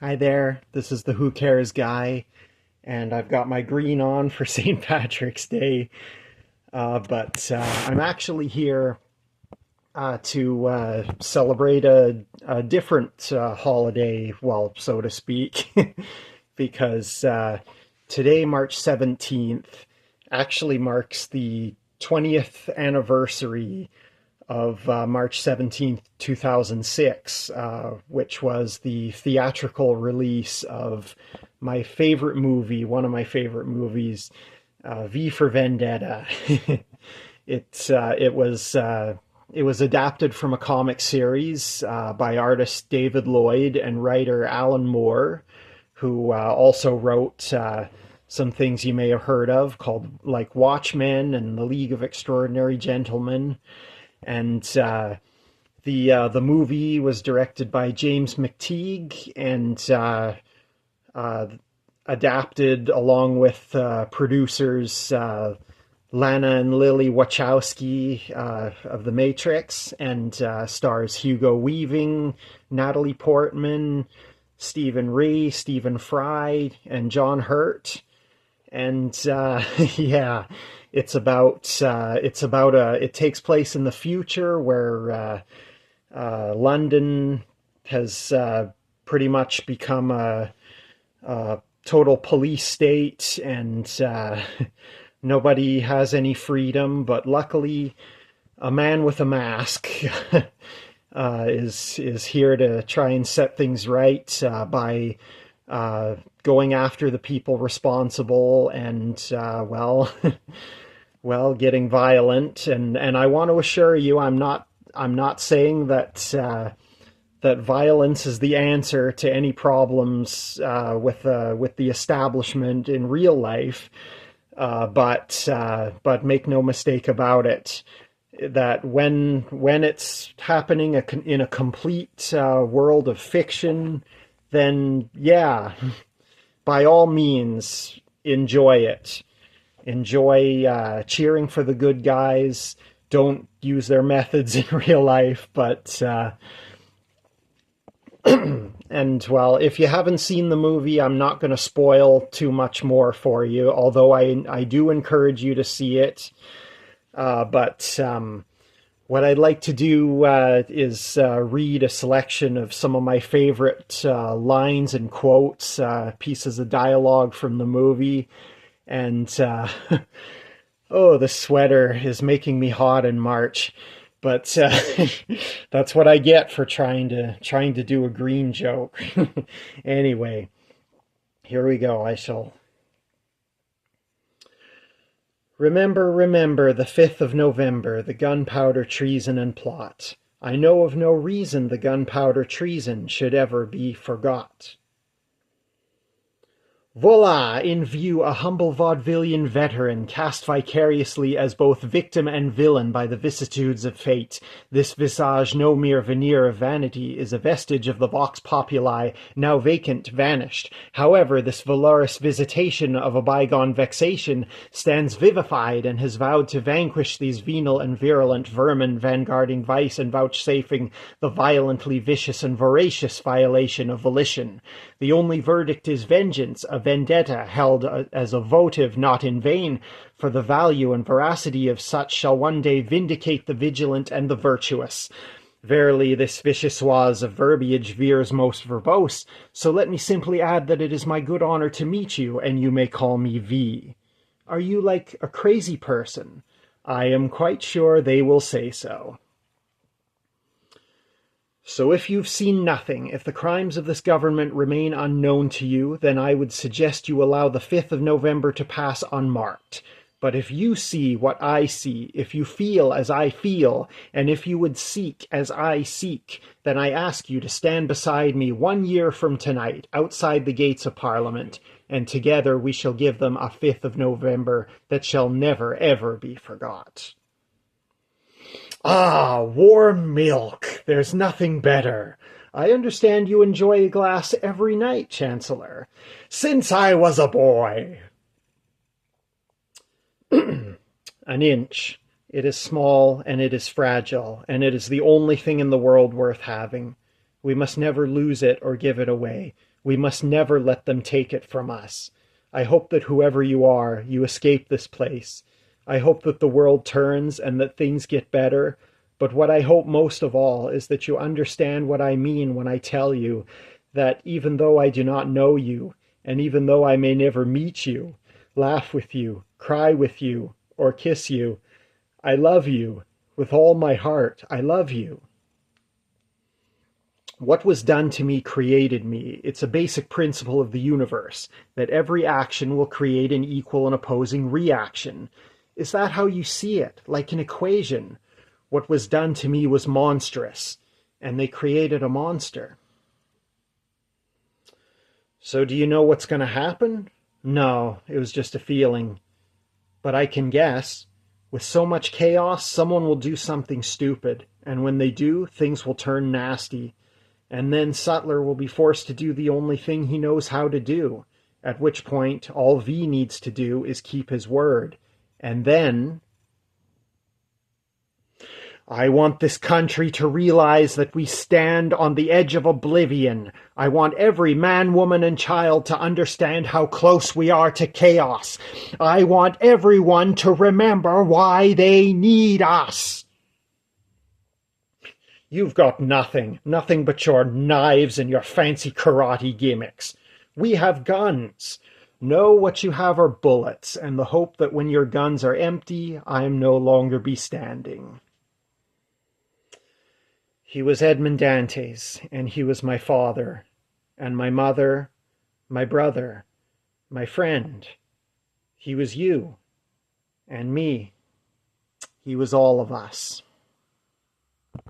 Hi there, this is the Who Cares guy, and I've got my green on for St. Patrick's Day, but I'm actually here to celebrate a different holiday, well, so to speak, because today, March 17th, actually marks the 20th anniversary of March 17th, 2006, which was the theatrical release of my favorite movie, one of my favorite movies, V for Vendetta. It was adapted from a comic series by artist David Lloyd and writer Alan Moore, who also wrote some things you may have heard of, called like Watchmen and The League of Extraordinary Gentlemen. And the movie was directed by James McTeague and adapted along with producers Lana and Lily Wachowski of The Matrix, and stars Hugo Weaving, Natalie Portman, Stephen Rea, Stephen Fry, and John Hurt. And yeah, it takes place in the future where London has pretty much become a total police state, and nobody has any freedom. But luckily, a man with a mask is here to try and set things right by going after the people responsible, and well, getting violent. And I want to assure you, I'm not saying that that violence is the answer to any problems with the establishment in real life. But make no mistake about it, that when it's happening in a complete world of fiction, then yeah, by all means, enjoy it. Enjoy cheering for the good guys. Don't use their methods in real life, but and well, if you haven't seen the movie, I'm not going to spoil too much more for you, although I do encourage you to see it. But what I'd like to do is read a selection of some of my favorite lines and quotes, pieces of dialogue from the movie. And oh, the sweater is making me hot in March. But that's what I get for trying to do a green joke. Anyway, here we go. Remember, remember the 5th of November, the gunpowder treason and plot. I know of no reason the gunpowder treason should ever be forgot. Voila! In view, a humble vaudevillian veteran, cast vicariously as both victim and villain by the vicissitudes of fate. This visage, no mere veneer of vanity, is a vestige of the vox populi, now vacant, vanished. However, this valorous visitation of a bygone vexation stands vivified, and has vowed to vanquish these venal and virulent vermin, vanguarding vice and vouchsafing the violently vicious and voracious violation of volition. The only verdict is vengeance, a vendetta held as a votive not in vain, for the value and veracity of such shall one day vindicate the vigilant and the virtuous. Verily, this vichyssoise of verbiage veers most verbose, so let me simply add that it is my good honour to meet you, and you may call me V. Are you like a crazy person? I am quite sure they will say so. So if you've seen nothing, if the crimes of this government remain unknown to you, then I would suggest you allow the 5th of November to pass unmarked. But if you see what I see, if you feel as I feel, and if you would seek as I seek, then I ask you to stand beside me 1 year from tonight, outside the gates of Parliament, and together we shall give them a 5th of November that shall never, ever be forgot. Ah, warm milk. There's nothing better. I understand you enjoy a glass every night, Chancellor. Since I was a boy. An inch. It is small, and it is fragile, and it is the only thing in the world worth having. We must never lose it or give it away. We must never let them take it from us. I hope that whoever you are, you escape this place. I hope that the world turns and that things get better. But what I hope most of all is that you understand what I mean when I tell you that even though I do not know you, and even though I may never meet you, laugh with you, cry with you, or kiss you, I love you. With all my heart, I love you. What was done to me created me. It's a basic principle of the universe, that every action will create an equal and opposing reaction. Is that how you see it? Like an equation? What was done to me was monstrous, and they created a monster. So do you know what's going to happen? No, it was just a feeling. But I can guess. With so much chaos, someone will do something stupid, and when they do, things will turn nasty. And then Sutler will be forced to do the only thing he knows how to do, at which point all V needs to do is keep his word. And then I want this country to realize that we stand on the edge of oblivion. I want every man, woman, and child to understand how close we are to chaos. I want everyone to remember why they need us. You've got nothing but your knives and your fancy karate gimmicks. We have guns. No, what you have are bullets, and the hope that when your guns are empty, I'm no longer be standing. He was Edmond Dantes, and he was my father, and my mother, my brother, my friend. He was you, and me. He was all of us.